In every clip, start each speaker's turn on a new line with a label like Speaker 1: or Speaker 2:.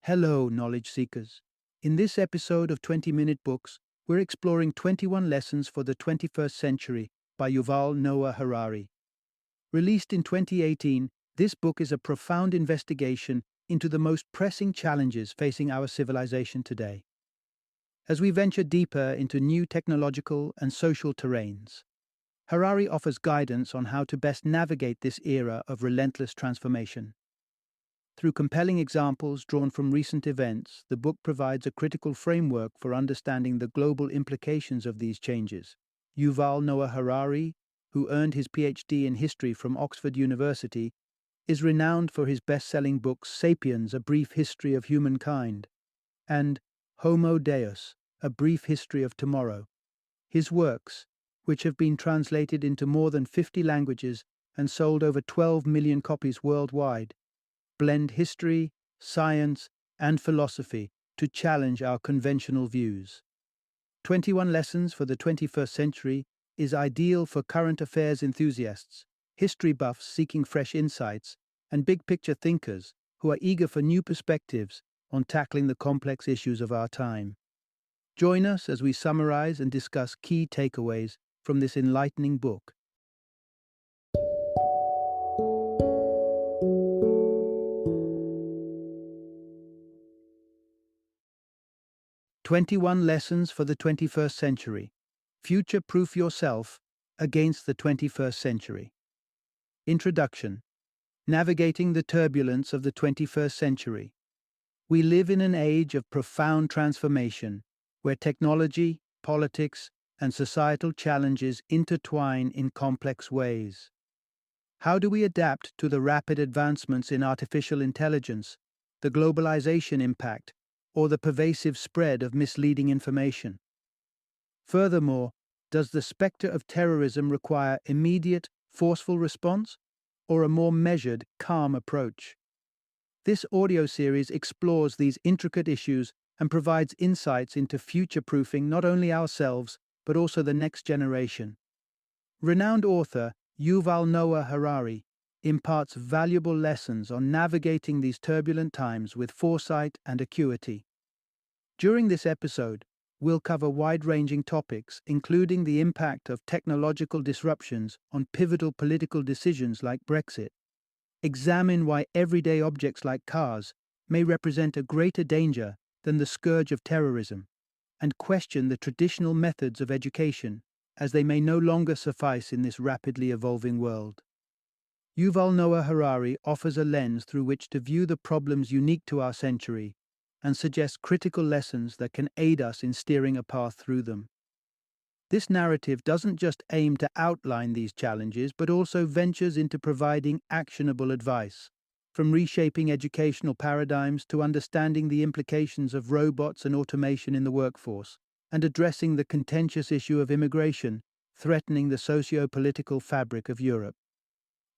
Speaker 1: Hello, knowledge seekers. In this episode of 20-Minute Books, we're exploring 21 Lessons for the 21st Century by Yuval Noah Harari. Released in 2018, this book is a profound investigation into the most pressing challenges facing our civilization today. As we venture deeper into new technological and social terrains, Harari offers guidance on how to best navigate this era of relentless transformation. Through compelling examples drawn from recent events, the book provides a critical framework for understanding the global implications of these changes. Yuval Noah Harari, who earned his PhD in history from Oxford University, is renowned for his best-selling books *Sapiens: A Brief History of Humankind* and *Homo Deus: A Brief History of Tomorrow*. His works, which have been translated into more than 50 languages and sold over 12 million copies worldwide, blend history, science, and philosophy to challenge our conventional views. 21 Lessons for the 21st Century is ideal for current affairs enthusiasts, history buffs seeking fresh insights, and big-picture thinkers who are eager for new perspectives on tackling the complex issues of our time. Join us as we summarize and discuss key takeaways from this enlightening book. 21 Lessons for the 21st Century. Future-proof yourself against the 21st century. Introduction. Navigating the turbulence of the 21st century. We live in an age of profound transformation, where technology, politics, and societal challenges intertwine in complex ways. How do we adapt to the rapid advancements in artificial intelligence, the globalization impact, or the pervasive spread of misleading information? Furthermore, does the specter of terrorism require immediate, forceful response, or a more measured, calm approach? This audio series explores these intricate issues and provides insights into future-proofing not only ourselves, but also the next generation. Renowned author Yuval Noah Harari imparts valuable lessons on navigating these turbulent times with foresight and acuity. During this episode, we'll cover wide-ranging topics, including the impact of technological disruptions on pivotal political decisions like Brexit, examine why everyday objects like cars may represent a greater danger than the scourge of terrorism, and question the traditional methods of education, as they may no longer suffice in this rapidly evolving world. Yuval Noah Harari offers a lens through which to view the problems unique to our century and suggests critical lessons that can aid us in steering a path through them. This narrative doesn't just aim to outline these challenges, but also ventures into providing actionable advice, from reshaping educational paradigms to understanding the implications of robots and automation in the workforce, and addressing the contentious issue of immigration threatening the socio-political fabric of Europe.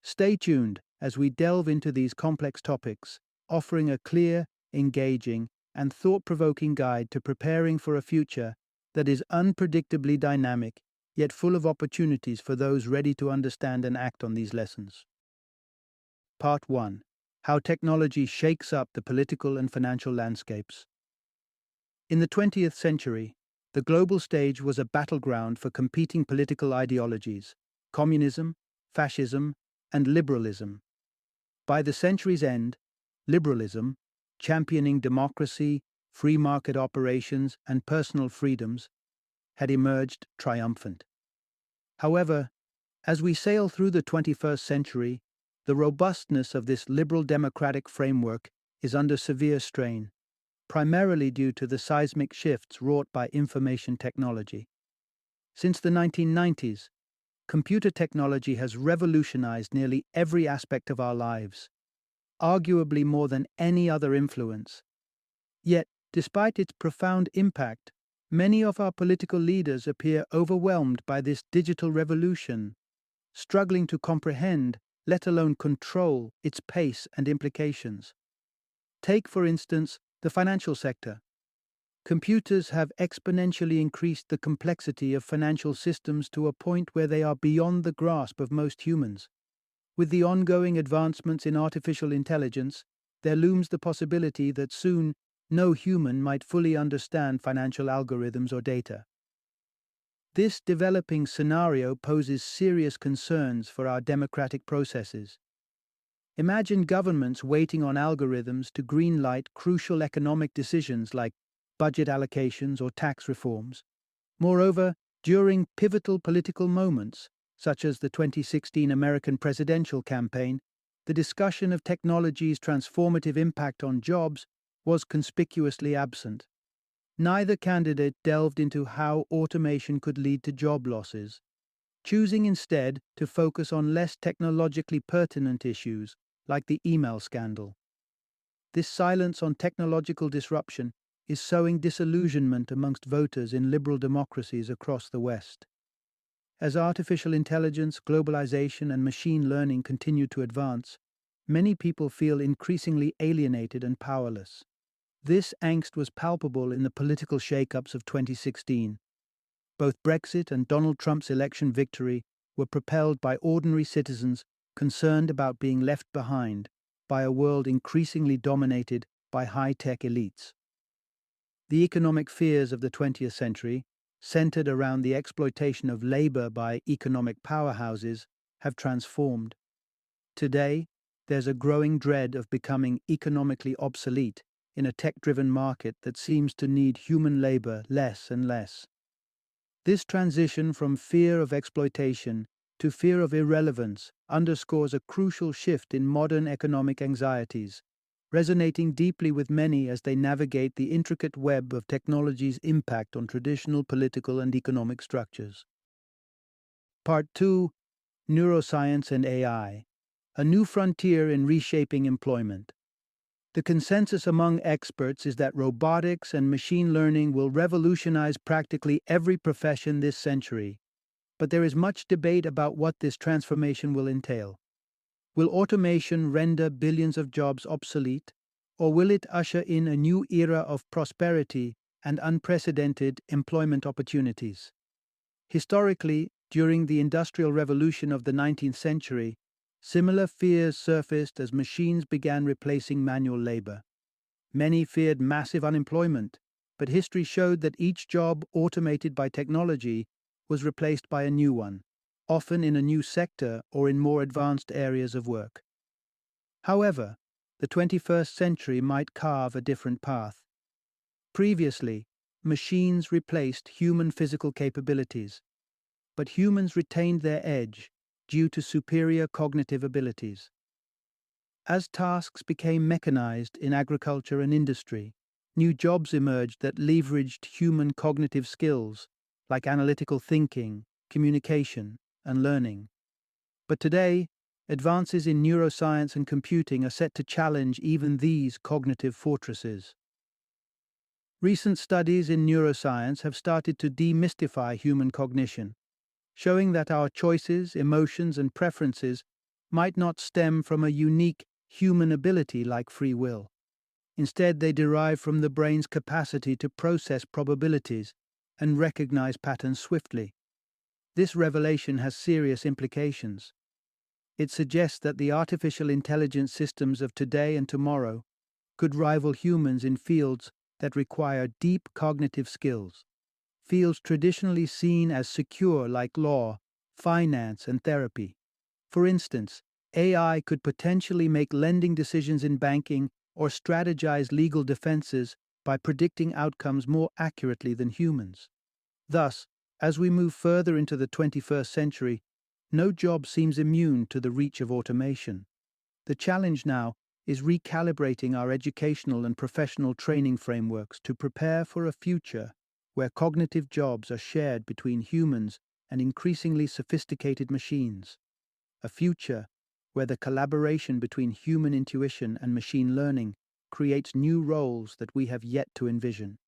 Speaker 1: Stay tuned as we delve into these complex topics, offering a clear, engaging, and thought-provoking guide to preparing for a future that is unpredictably dynamic, yet full of opportunities for those ready to understand and act on these lessons. Part 1. How technology shakes up the political and financial landscapes. In the 20th century, the global stage was a battleground for competing political ideologies: communism, fascism, and liberalism. By the century's end, liberalism, championing democracy, free market operations, and personal freedoms, had emerged triumphant. However, as we sail through the 21st century, the robustness of this liberal democratic framework is under severe strain, primarily due to the seismic shifts wrought by information technology. Since the 1990s, computer technology has revolutionized nearly every aspect of our lives, arguably more than any other influence. Yet, despite its profound impact, many of our political leaders appear overwhelmed by this digital revolution, struggling to comprehend, let alone control, its pace and implications. Take, for instance, the financial sector. Computers have exponentially increased the complexity of financial systems to a point where they are beyond the grasp of most humans. With the ongoing advancements in artificial intelligence, there looms the possibility that soon no human might fully understand financial algorithms or data. This developing scenario poses serious concerns for our democratic processes. Imagine governments waiting on algorithms to greenlight crucial economic decisions like budget allocations or tax reforms. Moreover, during pivotal political moments, such as the 2016 American presidential campaign, the discussion of technology's transformative impact on jobs was conspicuously absent. Neither candidate delved into how automation could lead to job losses, choosing instead to focus on less technologically pertinent issues like the email scandal. This silence on technological disruption is sowing disillusionment amongst voters in liberal democracies across the West. As artificial intelligence, globalization, and machine learning continue to advance, many people feel increasingly alienated and powerless. This angst was palpable in the political shakeups of 2016. Both Brexit and Donald Trump's election victory were propelled by ordinary citizens concerned about being left behind by a world increasingly dominated by high-tech elites. The economic fears of the 20th century, centered around the exploitation of labor by economic powerhouses, have transformed. Today, there's a growing dread of becoming economically obsolete in a tech-driven market that seems to need human labor less and less. This transition from fear of exploitation to fear of irrelevance underscores a crucial shift in modern economic anxieties, resonating deeply with many as they navigate the intricate web of technology's impact on traditional political and economic structures. Part 2: Neuroscience and AI, a new frontier in reshaping employment. The consensus among experts is that robotics and machine learning will revolutionize practically every profession this century, but there is much debate about what this transformation will entail. Will automation render billions of jobs obsolete, or will it usher in a new era of prosperity and unprecedented employment opportunities? Historically, during the Industrial Revolution of the 19th century, similar fears surfaced as machines began replacing manual labor. Many feared massive unemployment, but history showed that each job automated by technology was replaced by a new one, often in a new sector or in more advanced areas of work. However, the 21st century might carve a different path. Previously, machines replaced human physical capabilities, but humans retained their edge due to superior cognitive abilities. As tasks became mechanized in agriculture and industry, new jobs emerged that leveraged human cognitive skills like analytical thinking, communication, and learning. But today, advances in neuroscience and computing are set to challenge even these cognitive fortresses. Recent studies in neuroscience have started to demystify human cognition, showing that our choices, emotions, and preferences might not stem from a unique human ability like free will. Instead, they derive from the brain's capacity to process probabilities and recognize patterns swiftly. This revelation has serious implications. It suggests that the artificial intelligence systems of today and tomorrow could rival humans in fields that require deep cognitive skills, fields traditionally seen as secure like law, finance, and therapy. For instance, AI could potentially make lending decisions in banking or strategize legal defenses by predicting outcomes more accurately than humans. Thus, as we move further into the 21st century, no job seems immune to the reach of automation. The challenge now is recalibrating our educational and professional training frameworks to prepare for a future where cognitive jobs are shared between humans and increasingly sophisticated machines. A future where the collaboration between human intuition and machine learning creates new roles that we have yet to envision.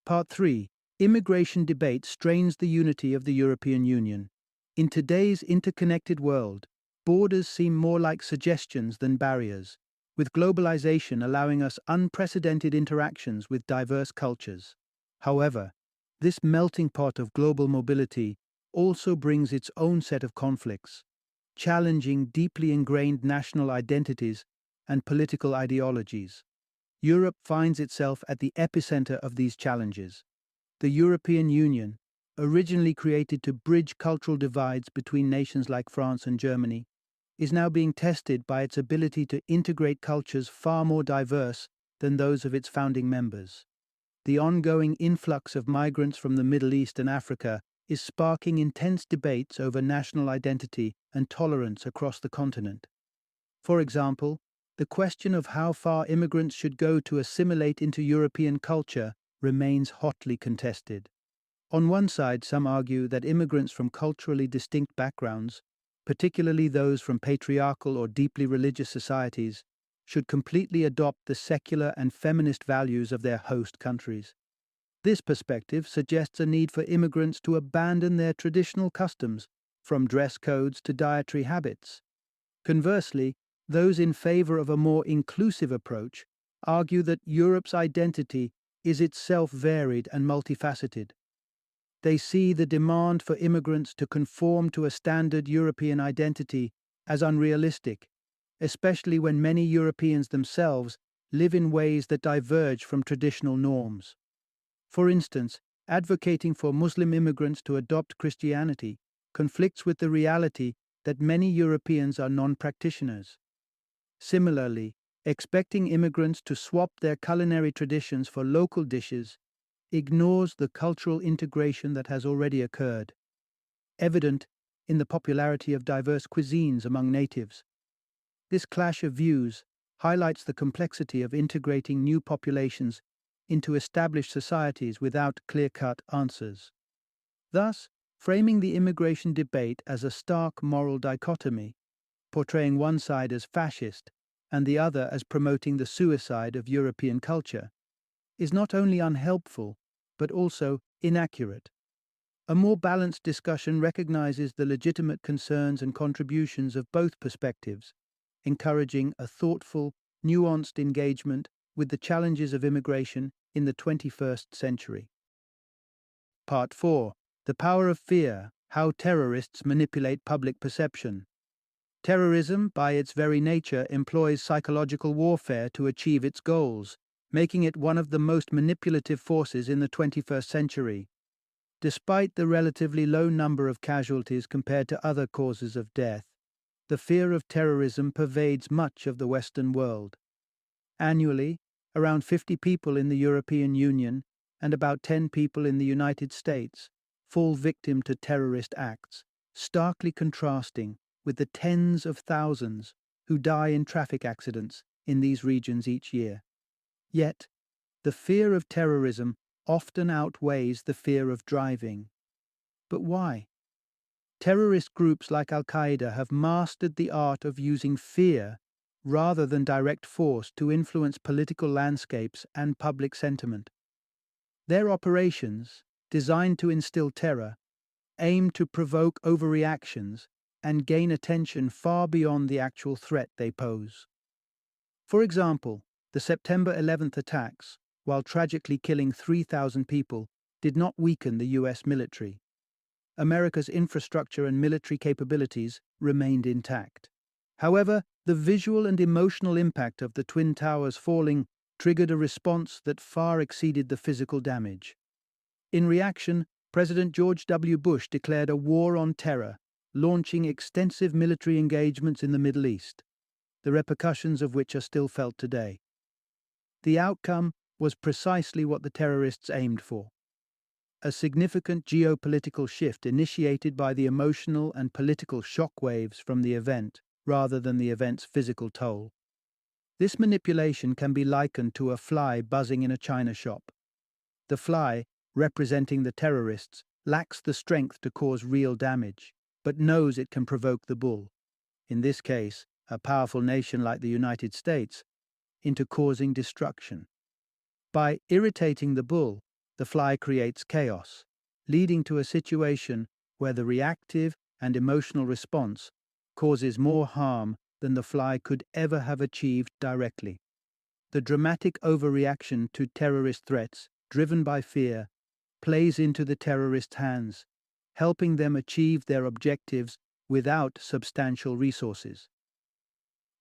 Speaker 1: Part 3: Immigration debate strains the unity of the European Union. In today's interconnected world, borders seem more like suggestions than barriers, with globalization allowing us unprecedented interactions with diverse cultures. However, this melting pot of global mobility also brings its own set of conflicts, challenging deeply ingrained national identities and political ideologies. Europe finds itself at the epicenter of these challenges. The European Union, originally created to bridge cultural divides between nations like France and Germany, is now being tested by its ability to integrate cultures far more diverse than those of its founding members. The ongoing influx of migrants from the Middle East and Africa is sparking intense debates over national identity and tolerance across the continent. For example, the question of how far immigrants should go to assimilate into European culture remains hotly contested. On one side, some argue that immigrants from culturally distinct backgrounds, particularly those from patriarchal or deeply religious societies, should completely adopt the secular and feminist values of their host countries. This perspective suggests a need for immigrants to abandon their traditional customs, from dress codes to dietary habits. Conversely, those in favor of a more inclusive approach argue that Europe's identity is itself varied and multifaceted. They see the demand for immigrants to conform to a standard European identity as unrealistic, especially when many Europeans themselves live in ways that diverge from traditional norms. For instance, advocating for Muslim immigrants to adopt Christianity conflicts with the reality that many Europeans are non-practitioners. Similarly, expecting immigrants to swap their culinary traditions for local dishes ignores the cultural integration that has already occurred, evident in the popularity of diverse cuisines among natives. This clash of views highlights the complexity of integrating new populations into established societies without clear-cut answers. Thus, framing the immigration debate as a stark moral dichotomy, portraying one side as fascist and the other as promoting the suicide of European culture, is not only unhelpful, but also inaccurate. A more balanced discussion recognizes the legitimate concerns and contributions of both perspectives, encouraging a thoughtful, nuanced engagement with the challenges of immigration in the 21st century. Part 4. The Power of Fear: How Terrorists Manipulate Public Perception. Terrorism, by its very nature, employs psychological warfare to achieve its goals, making it one of the most manipulative forces in the 21st century. Despite the relatively low number of casualties compared to other causes of death, the fear of terrorism pervades much of the Western world. Annually, around 50 people in the European Union and about 10 people in the United States fall victim to terrorist acts, starkly contrasting with the tens of thousands who die in traffic accidents in these regions each year. Yet, the fear of terrorism often outweighs the fear of driving. But why? Terrorist groups like Al-Qaeda have mastered the art of using fear rather than direct force to influence political landscapes and public sentiment. Their operations, designed to instill terror, aim to provoke overreactions and gain attention far beyond the actual threat they pose. For example, the September 11th attacks, while tragically killing 3,000 people, did not weaken the US military. America's infrastructure and military capabilities remained intact. However, the visual and emotional impact of the Twin Towers falling triggered a response that far exceeded the physical damage. In reaction, President George W. Bush declared a war on terror, launching extensive military engagements in the Middle East, the repercussions of which are still felt today. The outcome was precisely what the terrorists aimed for: a significant geopolitical shift initiated by the emotional and political shockwaves from the event, rather than the event's physical toll. This manipulation can be likened to a fly buzzing in a china shop. The fly, representing the terrorists, lacks the strength to cause real damage, but knows it can provoke the bull, in this case, a powerful nation like the United States, into causing destruction. By irritating the bull, the fly creates chaos, leading to a situation where the reactive and emotional response causes more harm than the fly could ever have achieved directly. The dramatic overreaction to terrorist threats, driven by fear, plays into the terrorists' hands, helping them achieve their objectives without substantial resources.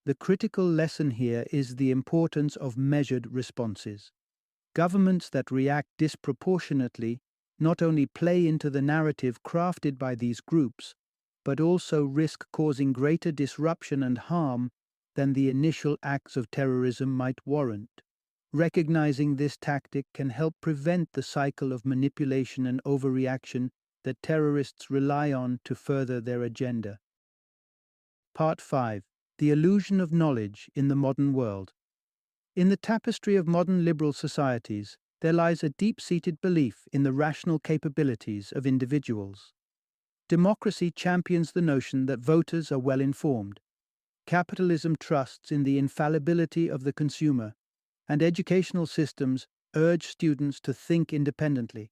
Speaker 1: The critical lesson here is the importance of measured responses. Governments that react disproportionately not only play into the narrative crafted by these groups, but also risk causing greater disruption and harm than the initial acts of terrorism might warrant. Recognizing this tactic can help prevent the cycle of manipulation and overreaction that terrorists rely on to further their agenda. Part 5. The Illusion of Knowledge in the Modern World. In the tapestry of modern liberal societies, there lies a deep-seated belief in the rational capabilities of individuals. Democracy champions the notion that voters are well informed. Capitalism trusts in the infallibility of the consumer, and educational systems urge students to think independently.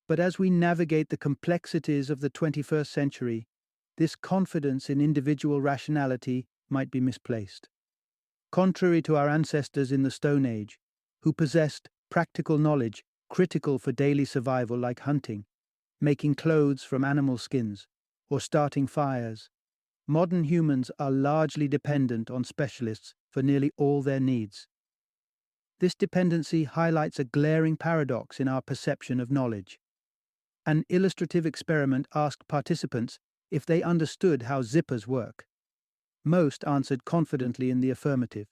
Speaker 1: But as we navigate the complexities of the 21st century, this confidence in individual rationality might be misplaced. Contrary to our ancestors in the Stone Age, who possessed practical knowledge critical for daily survival like hunting, making clothes from animal skins, or starting fires, modern humans are largely dependent on specialists for nearly all their needs. This dependency highlights a glaring paradox in our perception of knowledge. An illustrative experiment asked participants if they understood how zippers work. Most answered confidently in the affirmative.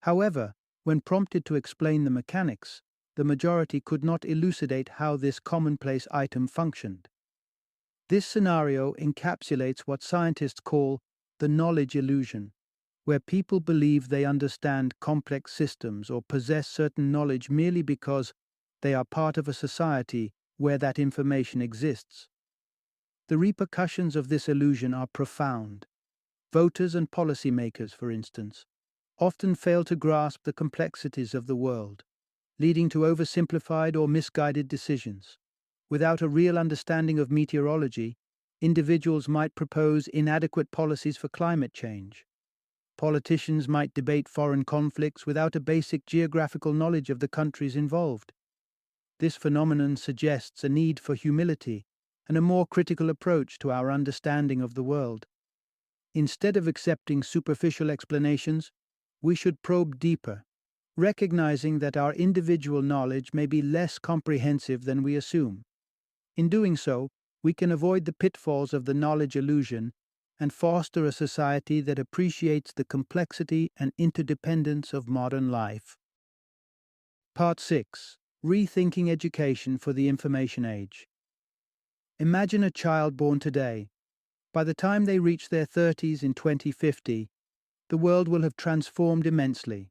Speaker 1: However, when prompted to explain the mechanics, the majority could not elucidate how this commonplace item functioned. This scenario encapsulates what scientists call the knowledge illusion, where people believe they understand complex systems or possess certain knowledge merely because they are part of a society where that information exists. The repercussions of this illusion are profound. Voters and policymakers, for instance, often fail to grasp the complexities of the world, leading to oversimplified or misguided decisions. Without a real understanding of meteorology, individuals might propose inadequate policies for climate change. Politicians might debate foreign conflicts without a basic geographical knowledge of the countries involved. This phenomenon suggests a need for humility and a more critical approach to our understanding of the world. Instead of accepting superficial explanations, we should probe deeper, recognizing that our individual knowledge may be less comprehensive than we assume. In doing so, we can avoid the pitfalls of the knowledge illusion and foster a society that appreciates the complexity and interdependence of modern life. Part 6. Rethinking Education for the Information Age. Imagine a child born today. By the time they reach their 30s in 2050, the world will have transformed immensely.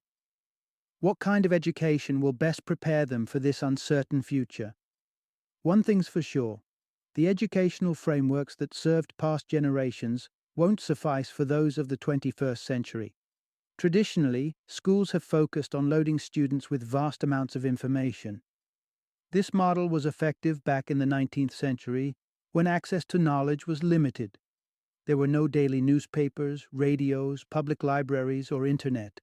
Speaker 1: What kind of education will best prepare them for this uncertain future? One thing's for sure, the educational frameworks that served past generations won't suffice for those of the 21st century. Traditionally, schools have focused on loading students with vast amounts of information. This model was effective back in the 19th century, when access to knowledge was limited. There were no daily newspapers, radios, public libraries, or internet.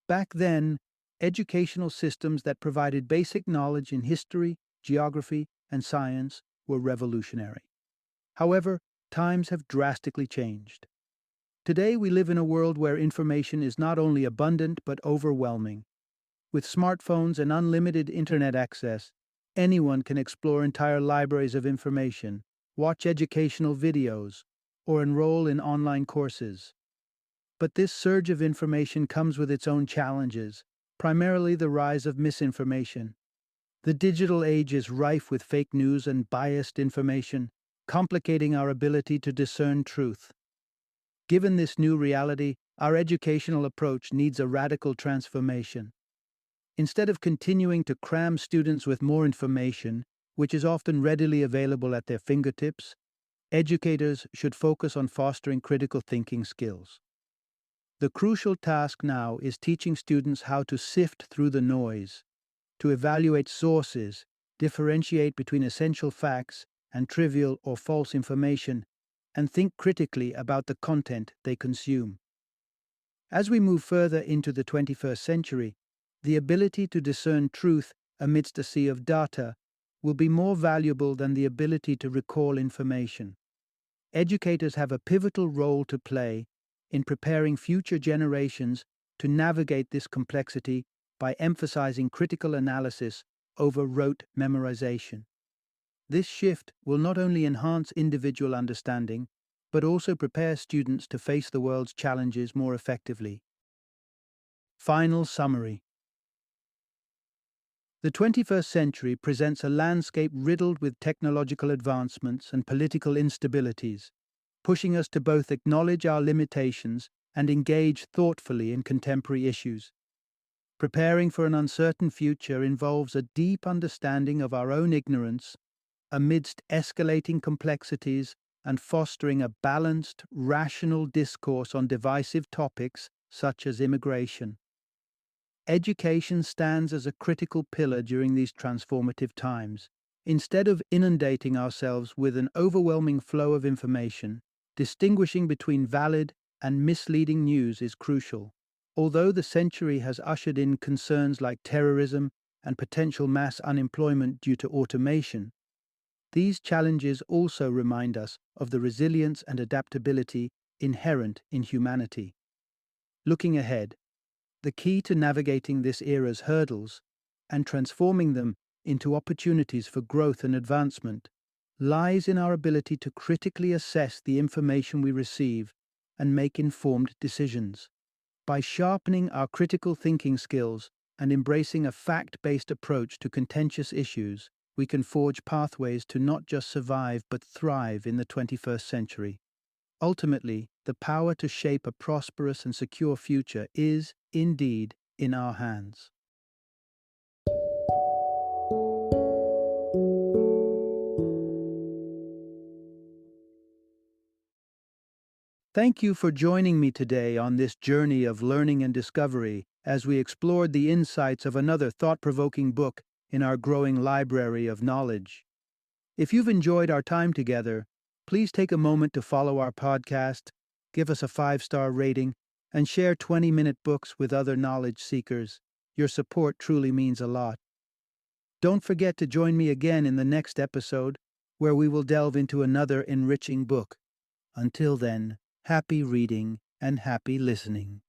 Speaker 1: Back then, educational systems that provided basic knowledge in history, geography, and science were revolutionary. However, times have drastically changed. Today we live in a world where information is not only abundant but overwhelming. With smartphones and unlimited internet access, anyone can explore entire libraries of information, watch educational videos, or enroll in online courses. But this surge of information comes with its own challenges, primarily the rise of misinformation. The digital age is rife with fake news and biased information, complicating our ability to discern truth. Given this new reality, our educational approach needs a radical transformation. Instead of continuing to cram students with more information, which is often readily available at their fingertips, educators should focus on fostering critical thinking skills. The crucial task now is teaching students how to sift through the noise, to evaluate sources, differentiate between essential facts and trivial or false information, and think critically about the content they consume. As we move further into the 21st century, the ability to discern truth amidst a sea of data will be more valuable than the ability to recall information. Educators have a pivotal role to play in preparing future generations to navigate this complexity by emphasizing critical analysis over rote memorization. This shift will not only enhance individual understanding, but also prepare students to face the world's challenges more effectively. Final summary. The 21st century presents a landscape riddled with technological advancements and political instabilities, pushing us to both acknowledge our limitations and engage thoughtfully in contemporary issues. Preparing for an uncertain future involves a deep understanding of our own ignorance amidst escalating complexities and fostering a balanced, rational discourse on divisive topics such as immigration. Education stands as a critical pillar during these transformative times. Instead of inundating ourselves with an overwhelming flow of information, distinguishing between valid and misleading news is crucial. Although the century has ushered in concerns like terrorism and potential mass unemployment due to automation, these challenges also remind us of the resilience and adaptability inherent in humanity. Looking ahead, the key to navigating this era's hurdles and transforming them into opportunities for growth and advancement lies in our ability to critically assess the information we receive and make informed decisions. By sharpening our critical thinking skills and embracing a fact-based approach to contentious issues, we can forge pathways to not just survive but thrive in the 21st century. Ultimately, the power to shape a prosperous and secure future is, indeed, in our hands. Thank you for joining me today on this journey of learning and discovery as we explored the insights of another thought-provoking book in our growing library of knowledge. If you've enjoyed our time together, please take a moment to follow our podcast, give us a 5-star rating, and share 20-minute books with other knowledge seekers. Your support truly means a lot. Don't forget to join me again in the next episode, where we will delve into another enriching book. Until then, happy reading and happy listening.